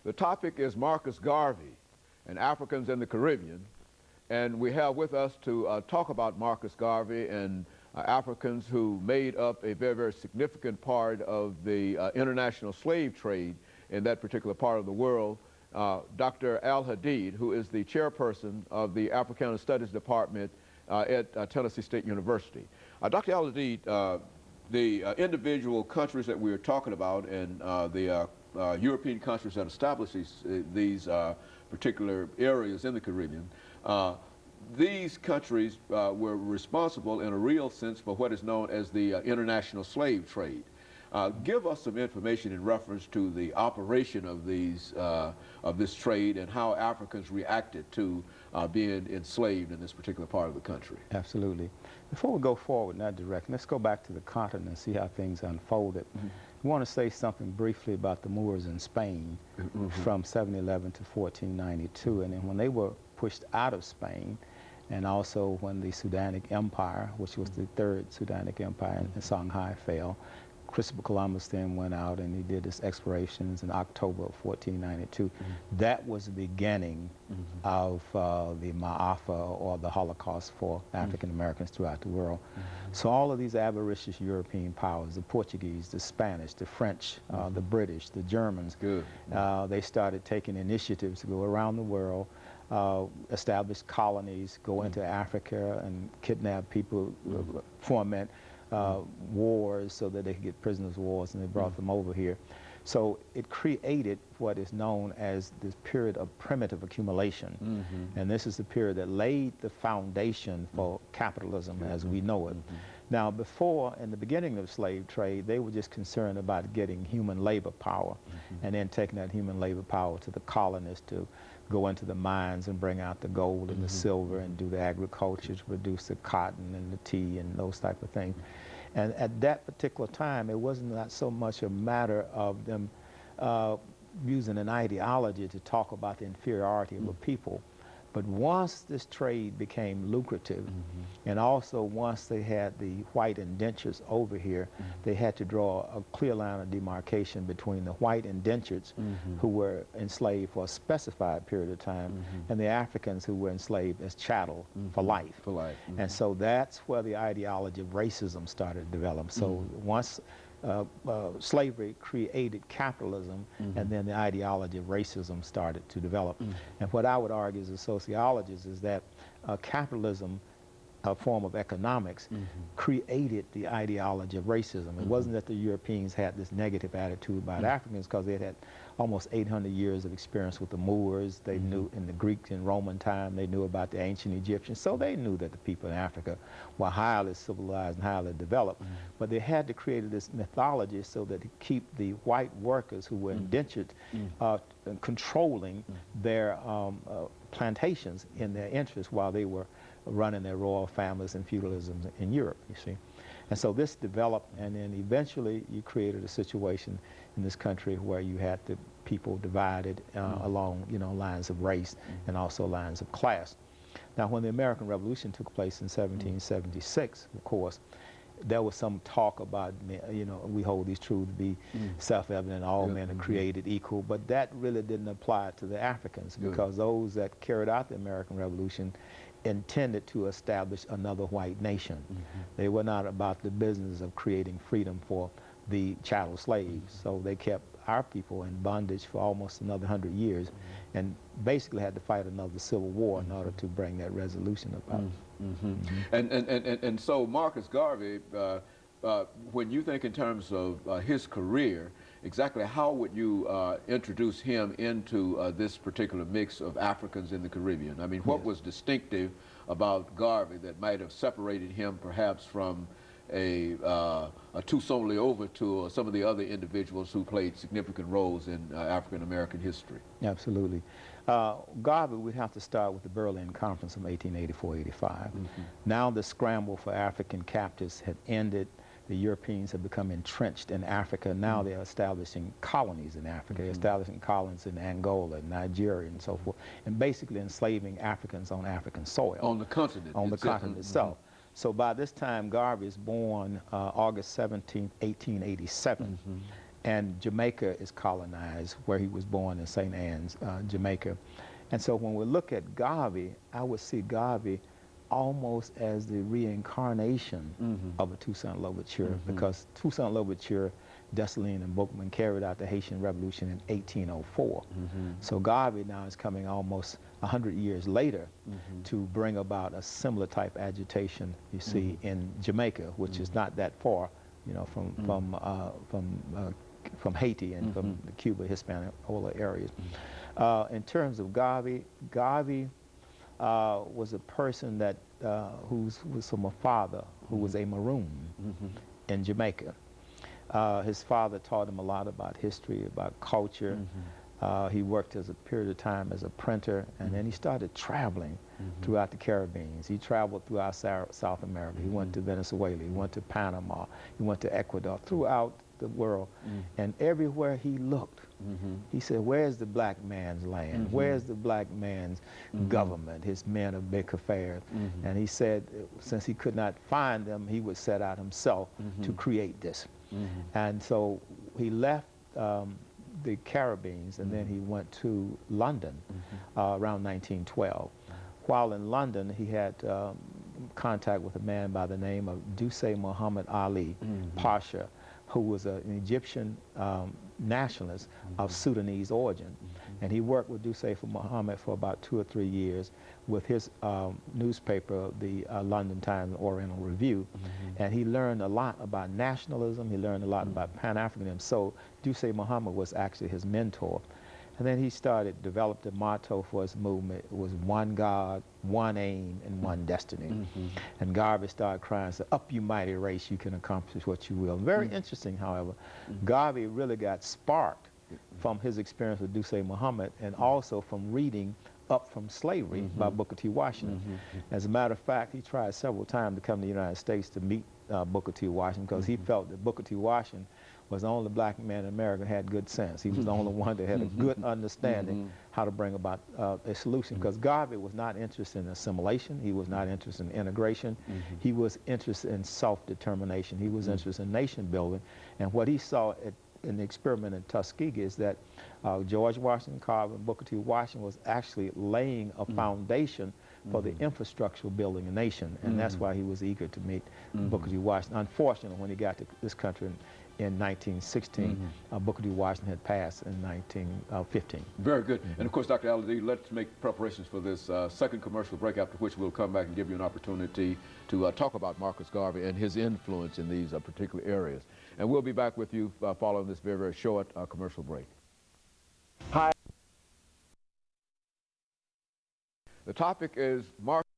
The topic is Marcus Garvey and Africans in the Caribbean. And we have with us to talk about Marcus Garvey and Africans who made up a very, very significant part of the international slave trade in that particular part of the world. Dr. AAl-Hadid, who is the chairperson of the Africana Studies Department at Tennessee State University. Dr. AAl-Hadid, the individual countries that we are talking about and the European countries that established these particular areas in the Caribbean, these countries were responsible in a real sense for what is known as the international slave trade. Give us some information in reference to the operation of this trade and how Africans reacted to being enslaved in this particular part of the country. Absolutely. Before we go forward in that direction, let's go back to the continent and see how things unfolded. I want to say something briefly about the Moors in Spain from 711 to 1492, and then when they were pushed out of Spain, and also when the Sudanic Empire, which was the third Sudanic Empire in Songhai, fell. Christopher Columbus then went out and he did his explorations in October of 1492. That was the beginning of the Ma'afa, or the Holocaust for African Americans throughout the world. So all of these avaricious European powers, the Portuguese, the Spanish, the French, the British, the Germans, they started taking initiatives to go around the world, establish colonies, go into Africa and kidnap people, foment wars so that they could get prisoners of war, and they brought them over here. So it created what is known as this period of primitive accumulation. And this is the period that laid the foundation for capitalism as we know it. Now, before, in the beginning of slave trade, they were just concerned about getting human labor power and then taking that human labor power to the colonists to go into the mines and bring out the gold and the silver and do the agriculture to produce the cotton and the tea and those type of things. And at that particular time, it wasn't not so much a matter of them using an ideology to talk about the inferiority of a people. But once this trade became lucrative, and also once they had the white indentures over here, they had to draw a clear line of demarcation between the white indentures who were enslaved for a specified period of time and the Africans who were enslaved as chattel for life. And so that's where the ideology of racism started to develop. So once slavery created capitalism, and then the ideology of racism started to develop. And what I would argue as a sociologist is that capitalism, a form of economics, created the ideology of racism. It wasn't that the Europeans had this negative attitude about Africans, because they had almost 800 years of experience with the Moors. They knew in the Greek and Roman time, they knew about the ancient Egyptians, so they knew that the people in Africa were highly civilized and highly developed. But they had to create this mythology so that to keep the white workers who were indentured controlling their plantations in their interest while they were running their royal families and feudalism in Europe, you see. And so this developed, and then eventually you created a situation in this country where you had the people divided along, lines of race and also lines of class. Now, when the American Revolution took place in 1776, of course, there was some talk about, we hold these truths to be self-evident, all men are created equal, but that really didn't apply to the Africans, because those that carried out the American Revolution intended to establish another white nation. They were not about the business of creating freedom for the chattel slaves. So they kept our people in bondage for almost another 100 years and basically had to fight another civil war in order to bring that resolution about. And so Marcus Garvey, when you think in terms of his career, exactly how would you introduce him into this particular mix of Africans in the Caribbean? I mean, what was distinctive about Garvey that might have separated him perhaps from a Toussaint Louverture or some of the other individuals who played significant roles in African American history? Absolutely. Garvey, we'd have to start with the Berlin Conference of 1884-85. Now the scramble for African captives had ended. The Europeans have become entrenched in Africa. Now they're establishing colonies in Africa. They're establishing colonies in Angola, Nigeria, and so forth, and basically enslaving Africans on African soil. On the continent. On the continent itself. So by this time, Garvey is born August 17, 1887. and Jamaica is colonized, where he was born in St. Anne's, Jamaica. And so when we look at Garvey, I would see Garvey almost as the reincarnation of a Toussaint Louverture, because Toussaint Louverture, Dessalines, and Boukman carried out the Haitian Revolution in 1804. So Garvey now is coming almost 100 years later to bring about a similar type agitation you see in Jamaica, which is not that far, you know, from Haiti and from the Cuba, Hispaniola areas. In terms of Garvey, Garvey was a person that was from a father who was a Maroon in Jamaica. His father taught him a lot about history, about culture. He worked as a period of time as a printer, and then he started traveling throughout the Caribbean. He traveled throughout South America. He went to Venezuela, he went to Panama, he went to Ecuador, throughout the world. And everywhere he looked, he said, where's the black man's land? Where's the black man's government, his men of big affairs? And he said, since he could not find them, he would set out himself to create this. And so he left the Caribbean, and then he went to London around 1912. While in London, he had contact with a man by the name of Dusé Muhammad Ali Pasha, who was an Egyptian nationalist of Sudanese origin. And he worked with Dusé Muhammad for about 2 or 3 years with his newspaper, the London Times Oriental Review. And he learned a lot about nationalism. He learned a lot about Pan-Africanism. So Dusé Muhammad was actually his mentor. And then he developed a motto for his movement. It was one God, one aim, and one destiny. And Garvey started crying, said, up you mighty race, you can accomplish what you will. Very interesting, however, Garvey really got sparked from his experience with Dusé Muhammad, and also from reading Up from Slavery by Booker T. Washington. As a matter of fact, he tried several times to come to the United States to meet Booker T. Washington, because he felt that Booker T. Washington was the only black man in America who had good sense. He was the only one that had a good understanding how to bring about a solution, because Garvey was not interested in assimilation. He was not interested in integration. He was interested in self-determination. He was interested in nation building. And what he saw in the experiment in Tuskegee is that George Washington Carver and Booker T. Washington was actually laying a foundation for the infrastructure of building a nation. And that's why he was eager to meet Booker T. Washington. Unfortunately, when he got to this country in 1916, Booker T. Washington had passed in 1915. Very good. And of course, Dr. Al-Hadid, let's make preparations for this second commercial break, after which we'll come back and give you an opportunity to talk about Marcus Garvey and his influence in these particular areas. And we'll be back with you following this very, very short commercial break. Hi. The topic is Marcus